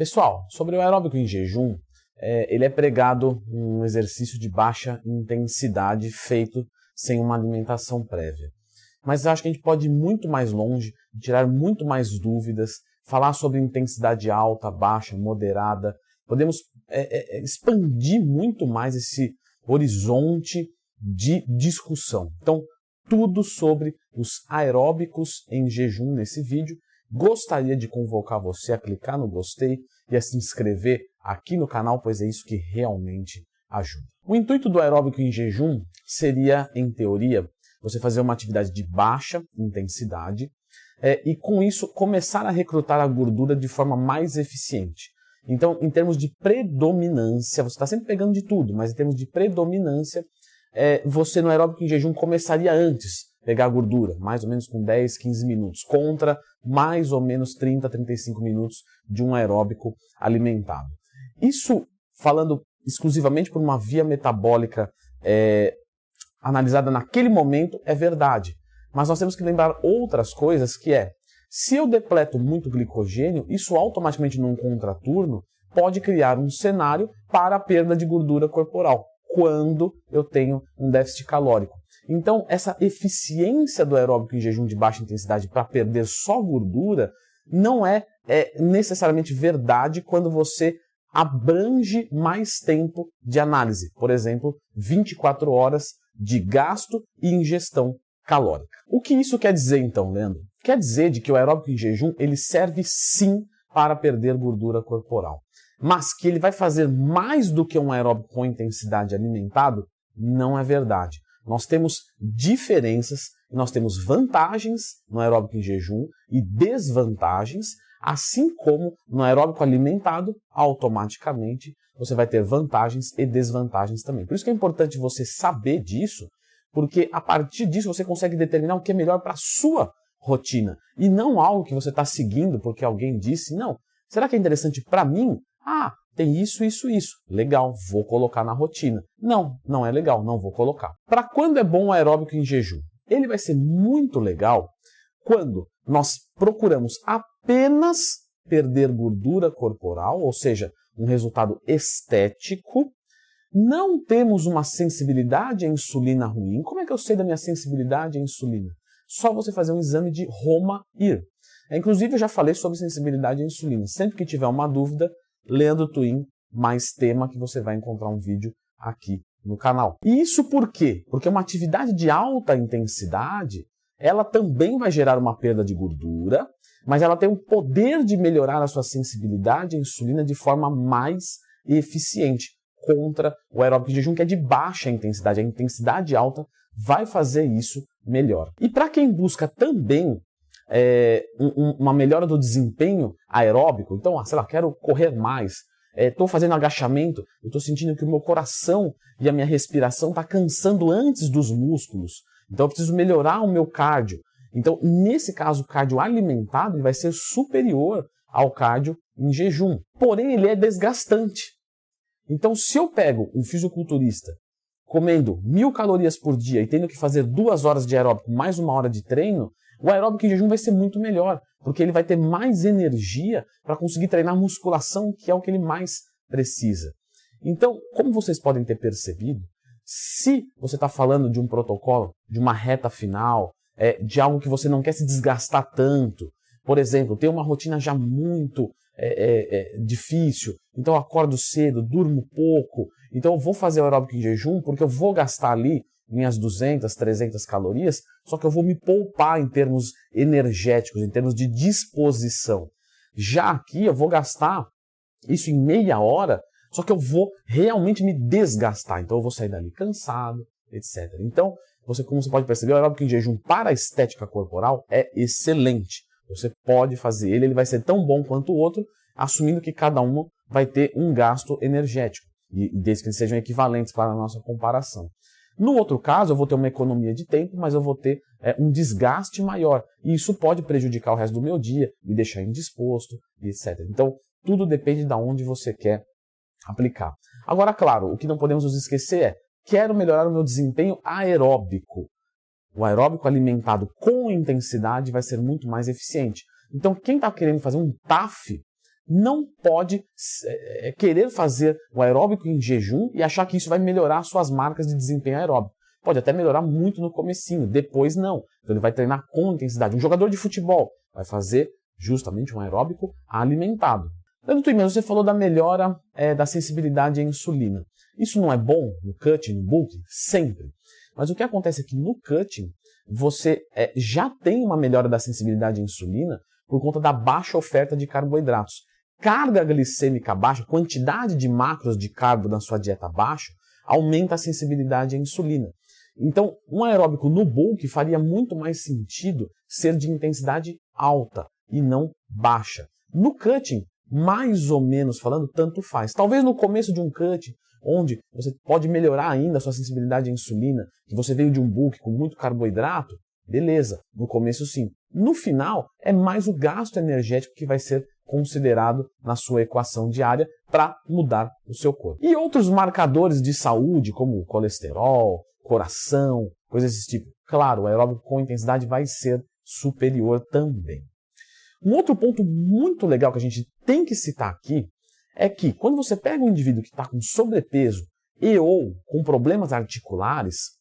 Pessoal, sobre o aeróbico em jejum, ele é pregado um exercício de baixa intensidade feito sem uma alimentação prévia. Mas eu acho que a gente pode ir muito mais longe, tirar muito mais dúvidas, falar sobre intensidade alta, baixa, moderada. Podemos expandir muito mais esse horizonte de discussão. Então, tudo sobre os aeróbicos em jejum nesse vídeo. Gostaria de convocar você a clicar no gostei e a se inscrever aqui no canal, pois é isso que realmente ajuda. O intuito do aeróbico em jejum seria, em teoria, você fazer uma atividade de baixa intensidade e, com isso, começar a recrutar a gordura de forma mais eficiente. Então, em termos de predominância, você está sempre pegando de tudo, mas em termos de predominância, você no aeróbico em jejum começaria antes pegar a gordura, mais ou menos com 10, 15 minutos, contra mais ou menos 30, 35 minutos de um aeróbico alimentado. Isso, falando exclusivamente por uma via metabólica analisada naquele momento, é verdade. Mas nós temos que lembrar outras coisas, que se eu depleto muito glicogênio, isso automaticamente num contraturno pode criar um cenário para a perda de gordura corporal, quando eu tenho um déficit calórico. Então, essa eficiência do aeróbico em jejum de baixa intensidade para perder só gordura não é necessariamente verdade quando você abrange mais tempo de análise. Por exemplo, 24 horas de gasto e ingestão calórica. O que isso quer dizer então, Leandro? Quer dizer de que o aeróbico em jejum ele serve sim para perder gordura corporal. Mas que ele vai fazer mais do que um aeróbico com intensidade alimentado, não é verdade. Nós temos diferenças, nós temos vantagens no aeróbico em jejum e desvantagens, assim como no aeróbico alimentado, automaticamente você vai ter vantagens e desvantagens também. Por isso que é importante você saber disso, porque a partir disso você consegue determinar o que é melhor para a sua rotina e não algo que você está seguindo porque alguém disse, não, será que é interessante para mim? Ah, tem isso, isso, isso. Legal, vou colocar na rotina. Não, não é legal, não vou colocar. Para quando é bom o aeróbico em jejum? Ele vai ser muito legal quando nós procuramos apenas perder gordura corporal, ou seja, um resultado estético. Não temos uma sensibilidade à insulina ruim. Como é que eu sei da minha sensibilidade à insulina? Só você fazer um exame de Roma-IR. Inclusive, eu já falei sobre sensibilidade à insulina. Sempre que tiver uma dúvida, Leandro Twin, mais tema, que você vai encontrar um vídeo aqui no canal. E isso por quê? Porque uma atividade de alta intensidade, ela também vai gerar uma perda de gordura, mas ela tem o poder de melhorar a sua sensibilidade à insulina de forma mais eficiente, contra o aeróbico em jejum, que é de baixa intensidade. A intensidade alta vai fazer isso melhor. E para quem busca também uma melhora do desempenho aeróbico, então, sei lá, quero correr mais, estou fazendo agachamento, eu estou sentindo que o meu coração e a minha respiração está cansando antes dos músculos, então eu preciso melhorar o meu cardio. Então, nesse caso, o cardio alimentado ele vai ser superior ao cardio em jejum, porém ele é desgastante. Então, se eu pego um fisiculturista comendo 1000 calorias por dia e tendo que fazer 2 horas de aeróbico mais 1 hora de treino, o aeróbico em jejum vai ser muito melhor, porque ele vai ter mais energia para conseguir treinar musculação, que é o que ele mais precisa. Então, como vocês podem ter percebido, se você está falando de um protocolo, de uma reta final, de algo que você não quer se desgastar tanto, por exemplo, ter uma rotina já muito difícil, então eu acordo cedo, durmo pouco, então eu vou fazer o aeróbico em jejum porque eu vou gastar ali minhas 200, 300 calorias, só que eu vou me poupar em termos energéticos, em termos de disposição. Já aqui eu vou gastar isso em meia hora, só que eu vou realmente me desgastar, então eu vou sair dali cansado, etc. Então, como você pode perceber, o aeróbico em jejum para a estética corporal é excelente. Você pode fazer ele vai ser tão bom quanto o outro, assumindo que cada um vai ter um gasto energético, e desde que eles sejam equivalentes para a nossa comparação. No outro caso, eu vou ter uma economia de tempo, mas eu vou ter um desgaste maior. E isso pode prejudicar o resto do meu dia, me deixar indisposto, etc. Então, tudo depende de onde você quer aplicar. Agora, claro, o que não podemos nos esquecer quero melhorar o meu desempenho aeróbico. O aeróbico alimentado com intensidade vai ser muito mais eficiente. Então, quem está querendo fazer um TAF não pode querer fazer o aeróbico em jejum e achar que isso vai melhorar suas marcas de desempenho aeróbico. Pode até melhorar muito no comecinho, depois não. Então ele vai treinar com intensidade. Um jogador de futebol vai fazer justamente um aeróbico alimentado. Leandro Twin, você falou da melhora da sensibilidade à insulina. Isso não é bom no cutting, no bulking? Sempre. Mas o que acontece é que no cutting você já tem uma melhora da sensibilidade à insulina por conta da baixa oferta de carboidratos. Carga glicêmica baixa, quantidade de macros de carbo na sua dieta baixa, aumenta a sensibilidade à insulina. Então, um aeróbico no bulk faria muito mais sentido ser de intensidade alta e não baixa. No cutting, mais ou menos falando, tanto faz. Talvez no começo de um cutting, onde você pode melhorar ainda a sua sensibilidade à insulina, que você veio de um bulk com muito carboidrato, beleza, no começo sim. No final, é mais o gasto energético que vai ser considerado na sua equação diária para mudar o seu corpo. E outros marcadores de saúde, como colesterol, coração, coisas desse tipo. Claro, o aeróbico com intensidade vai ser superior também. Um outro ponto muito legal que a gente tem que citar aqui é que quando você pega um indivíduo que está com sobrepeso e ou com problemas articulares,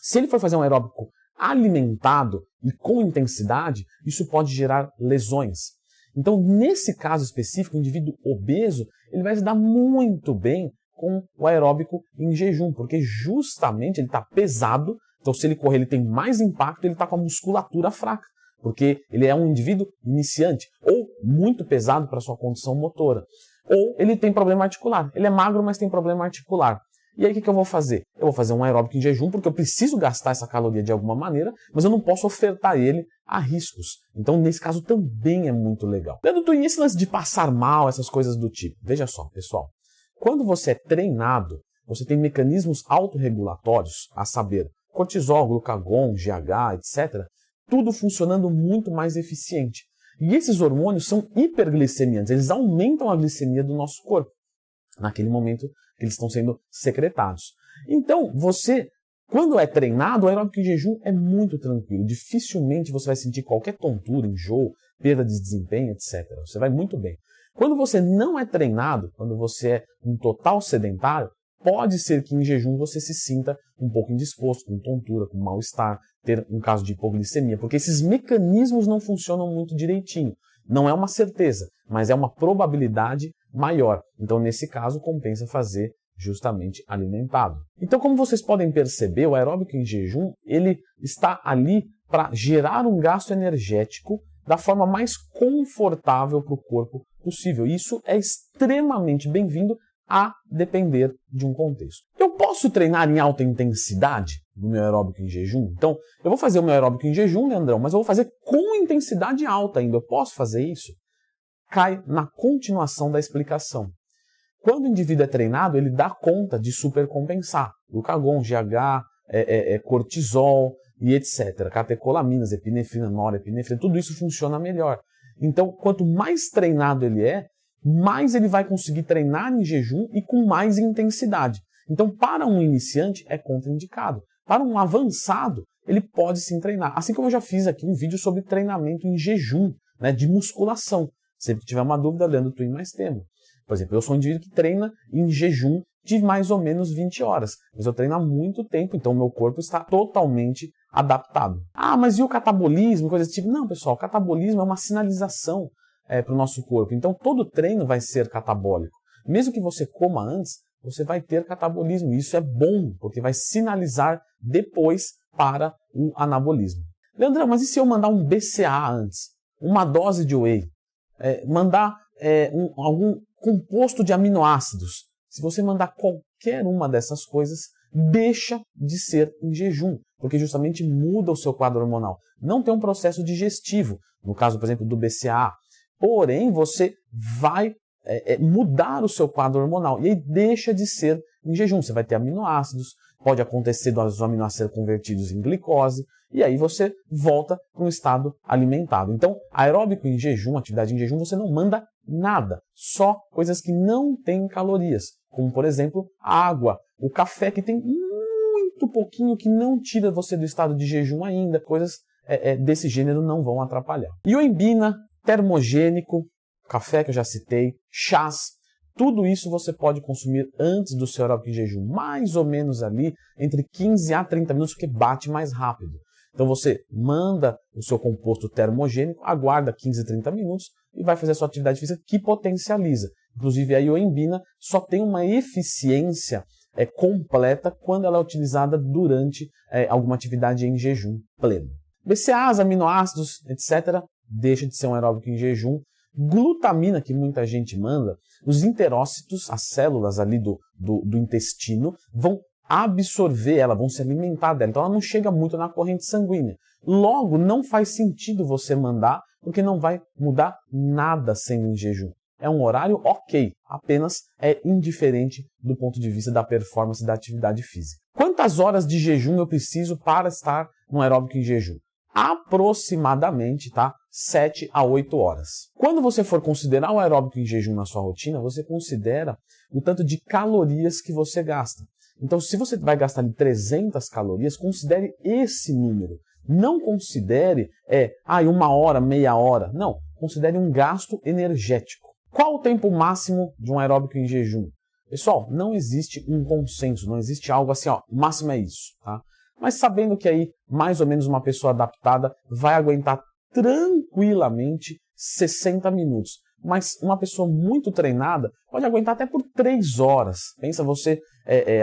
se ele for fazer um aeróbico alimentado e com intensidade, isso pode gerar lesões. Então, nesse caso específico, o indivíduo obeso, ele vai se dar muito bem com o aeróbico em jejum, porque justamente ele está pesado, então se ele correr ele tem mais impacto, ele está com a musculatura fraca, porque ele é um indivíduo iniciante, ou muito pesado para sua condição motora, ou ele tem problema articular, ele é magro, mas tem problema articular. E aí o que eu vou fazer? Eu vou fazer um aeróbico em jejum, porque eu preciso gastar essa caloria de alguma maneira, mas eu não posso ofertar ele a riscos. Então, nesse caso, também é muito legal. Leandro Twin, esse lance de passar mal, essas coisas do tipo. Veja só, pessoal. Quando você é treinado, você tem mecanismos autorregulatórios, a saber, cortisol, glucagon, GH, etc., tudo funcionando muito mais eficiente. E esses hormônios são hiperglicemiantes, eles aumentam a glicemia do nosso corpo, naquele momento que eles estão sendo secretados. Então, você, quando é treinado, o aeróbico em jejum é muito tranquilo. Dificilmente você vai sentir qualquer tontura, enjoo, perda de desempenho, etc. Você vai muito bem. Quando você não é treinado, quando você é um total sedentário, pode ser que em jejum você se sinta um pouco indisposto, com tontura, com mal-estar, ter um caso de hipoglicemia, porque esses mecanismos não funcionam muito direitinho. Não é uma certeza, mas é uma probabilidade maior. Então, nesse caso, compensa fazer justamente alimentado. Então, como vocês podem perceber, o aeróbico em jejum, ele está ali para gerar um gasto energético da forma mais confortável para o corpo possível. E isso é extremamente bem-vindo a depender de um contexto. Eu posso treinar em alta intensidade no meu aeróbico em jejum? Então, eu vou fazer o meu aeróbico em jejum, Leandrão, mas eu vou fazer com intensidade alta ainda. Eu posso fazer isso? Cai na continuação da explicação. Quando o indivíduo é treinado, ele dá conta de supercompensar. Glucagon, GH, cortisol e etc. Catecolaminas, epinefrina, norepinefrina, tudo isso funciona melhor. Então, quanto mais treinado ele é, mais ele vai conseguir treinar em jejum e com mais intensidade. Então, para um iniciante, é contraindicado. Para um avançado, ele pode sim treinar. Assim como eu já fiz aqui um vídeo sobre treinamento em jejum, né, de musculação. Sempre que tiver uma dúvida, Leandro Twin mais tema. Por exemplo, eu sou um indivíduo que treina em jejum de mais ou menos 20 horas. Mas eu treino há muito tempo, então o meu corpo está totalmente adaptado. Ah, mas e o catabolismo, coisa desse tipo? Não, pessoal, o catabolismo é uma sinalização para o nosso corpo. Então todo treino vai ser catabólico. Mesmo que você coma antes, você vai ter catabolismo. E isso é bom, porque vai sinalizar depois para o anabolismo. Leandrão, mas e se eu mandar um BCA antes? Uma dose de whey? Mandar algum composto de aminoácidos? Se você mandar qualquer uma dessas coisas, deixa de ser em jejum, porque justamente muda o seu quadro hormonal. Não tem um processo digestivo, no caso, por exemplo, do BCA. Porém, você vai mudar o seu quadro hormonal e aí deixa de ser em jejum. Você vai ter aminoácidos, pode acontecer dos aminoácidos serem convertidos em glicose e aí você volta para um estado alimentado. Então, aeróbico em jejum, atividade em jejum, você não manda nada, só coisas que não têm calorias, como por exemplo a água, o café que tem muito pouquinho que não tira você do estado de jejum ainda, coisas desse gênero não vão atrapalhar. Ioimbina, termogênico, café que eu já citei, chás, tudo isso você pode consumir antes do seu aeróbico em jejum, mais ou menos ali entre 15 a 30 minutos, porque bate mais rápido. Então você manda o seu composto termogênico, aguarda 15 a 30 minutos e vai fazer a sua atividade física que potencializa. Inclusive a ioimbina só tem uma eficiência completa quando ela é utilizada durante alguma atividade em jejum pleno. BCAAs, aminoácidos, etc., deixa de ser um aeróbico em jejum. Glutamina, que muita gente manda, os enterócitos, as células ali do intestino, vão absorver ela, vão se alimentar dela. Então ela não chega muito na corrente sanguínea. Logo, não faz sentido você mandar, porque não vai mudar nada sendo em jejum. É um horário ok, apenas é indiferente do ponto de vista da performance da atividade física. Quantas horas de jejum eu preciso para estar no aeróbico em jejum? Aproximadamente, 7 a 8 horas. Quando você for considerar o aeróbico em jejum na sua rotina, você considera o tanto de calorias que você gasta. Então, se você vai gastar 300 calorias, considere esse número. Não considere, 1 hora, meia hora. Não, considere um gasto energético. Qual o tempo máximo de um aeróbico em jejum? Pessoal, não existe um consenso, não existe algo assim, o máximo é isso, tá? Mas sabendo que aí, mais ou menos uma pessoa adaptada vai aguentar tranquilamente 60 minutos. Mas uma pessoa muito treinada pode aguentar até por 3 horas. Pensa, você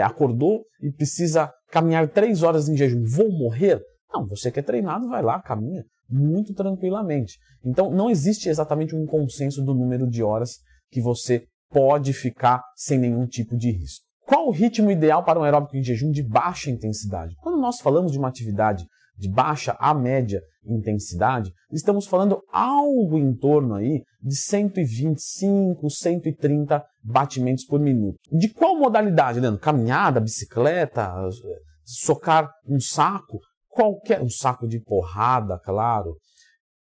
acordou e precisa caminhar 3 horas em jejum. Vou morrer? Não, você que é treinado vai lá, caminha muito tranquilamente. Então não existe exatamente um consenso do número de horas que você pode ficar sem nenhum tipo de risco. Qual o ritmo ideal para um aeróbico em jejum de baixa intensidade? Quando nós falamos de uma atividade de baixa a média intensidade, estamos falando algo em torno aí de 125, 130 batimentos por minuto. De qual modalidade, Leandro? Caminhada, bicicleta, socar um saco? Um saco de porrada, claro.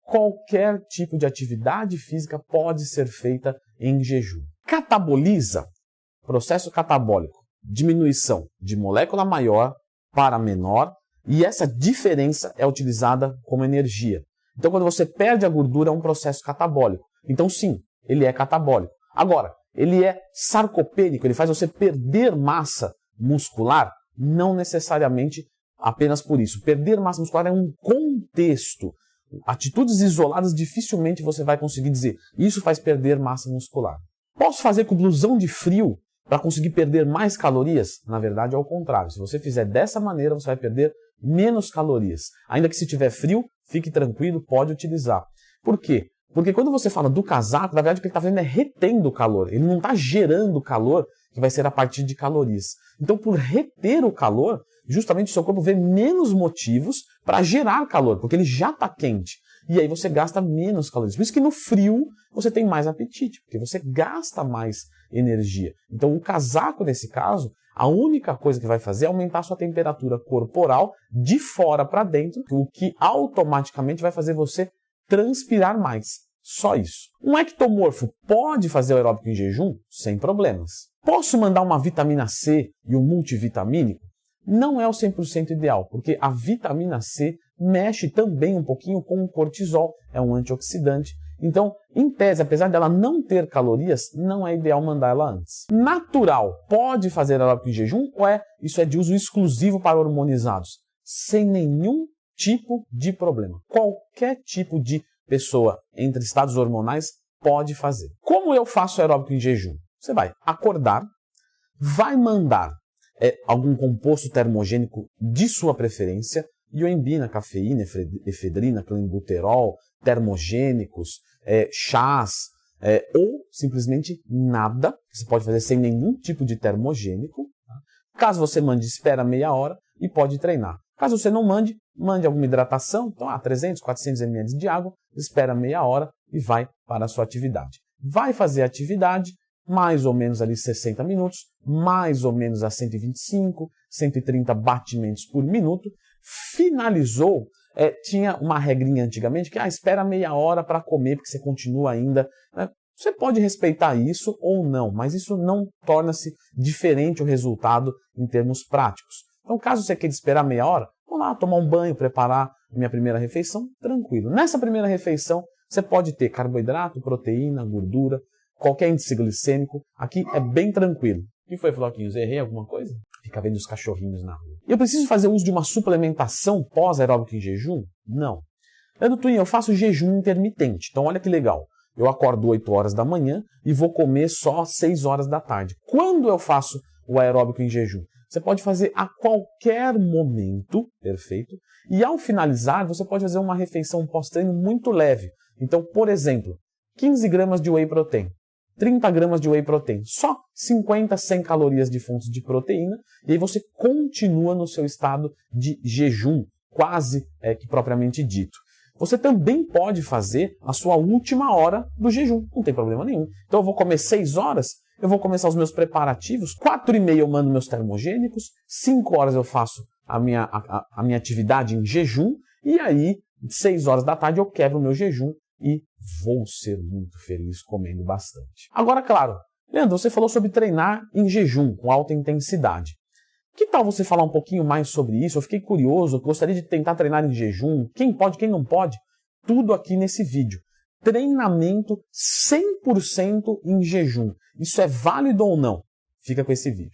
Qualquer tipo de atividade física pode ser feita em jejum. Cataboliza, processo catabólico, diminuição de molécula maior para menor, e essa diferença é utilizada como energia. Então, quando você perde a gordura, é um processo catabólico. Então, sim, ele é catabólico. Agora, ele é sarcopênico, ele faz você perder massa muscular? Não necessariamente apenas por isso. Perder massa muscular é um contexto. Atitudes isoladas, dificilmente você vai conseguir dizer isso faz perder massa muscular. Posso fazer com blusão de frio para conseguir perder mais calorias? Na verdade, é o contrário. Se você fizer dessa maneira, você vai perder menos calorias. Ainda que se tiver frio, fique tranquilo, pode utilizar. Por quê? Porque quando você fala do casaco, na verdade o que ele está fazendo é retendo o calor. Ele não está gerando calor, que vai ser a partir de calorias. Então, por reter o calor, justamente o seu corpo vê menos motivos para gerar calor, porque ele já está quente. E aí você gasta menos calorias. Por isso que no frio você tem mais apetite, porque você gasta mais energia. Então o casaco, nesse caso, a única coisa que vai fazer é aumentar a sua temperatura corporal de fora para dentro, o que automaticamente vai fazer você transpirar mais. Só isso. Um ectomorfo pode fazer o aeróbico em jejum? Sem problemas. Posso mandar uma vitamina C e um multivitamínico? Não é o 100% ideal, porque a vitamina C mexe também um pouquinho com o cortisol, é um antioxidante. Então, em tese, apesar dela não ter calorias, não é ideal mandar ela antes. Natural, pode fazer aeróbico em jejum ou isso é de uso exclusivo para hormonizados? Sem nenhum tipo de problema. Qualquer tipo de pessoa entre estados hormonais pode fazer. Como eu faço aeróbico em jejum? Você vai acordar, vai mandar algum composto termogênico de sua preferência, ioimbina, cafeína, efedrina, clenbuterol, termogênicos, chás, ou simplesmente nada, que você pode fazer sem nenhum tipo de termogênico. Caso você mande, espera meia hora e pode treinar. Caso você não mande, mande alguma hidratação, então 300, 400 ml de água, espera meia hora e vai para a sua atividade. Vai fazer a atividade, mais ou menos ali 60 minutos, mais ou menos a 125, 130 batimentos por minuto. Finalizou, tinha uma regrinha antigamente que espera meia hora para comer, porque você continua ainda. Você pode respeitar isso ou não, mas isso não torna-se diferente o resultado em termos práticos. Então, caso você queira esperar meia hora, vamos lá tomar um banho, preparar minha primeira refeição, tranquilo. Nessa primeira refeição, Você pode ter carboidrato, proteína, gordura, qualquer índice glicêmico. Aqui é bem tranquilo. O que foi, Floquinhos? Errei alguma coisa? Fica vendo os cachorrinhos na rua. Eu preciso fazer uso de uma suplementação pós-aeróbico em jejum? Não. Leandro Twin, eu faço jejum intermitente. Então olha que legal. Eu acordo 8 horas da manhã e vou comer só às 6 horas da tarde. Quando eu faço o aeróbico em jejum? Você pode fazer a qualquer momento, perfeito? E ao finalizar, você pode fazer uma refeição pós-treino muito leve. Então, por exemplo, 15 gramas de whey protein, 30 gramas de whey protein, só 50, 100 calorias de fontes de proteína, e aí você continua no seu estado de jejum, quase que propriamente dito. Você também pode fazer a sua última hora do jejum, não tem problema nenhum. Então eu vou comer 6 horas, eu vou começar os meus preparativos, 4h30 eu mando meus termogênicos, 5 horas eu faço a minha atividade em jejum, e aí 6 horas da tarde eu quebro o meu jejum e vou ser muito feliz comendo bastante. Agora, claro, Leandro, você falou sobre treinar em jejum, com alta intensidade. Que tal você falar um pouquinho mais sobre isso? Eu fiquei curioso, eu gostaria de tentar treinar em jejum. Quem pode, quem não pode? Tudo aqui nesse vídeo. Treinamento 100% em jejum. Isso é válido ou não? Fica com esse vídeo.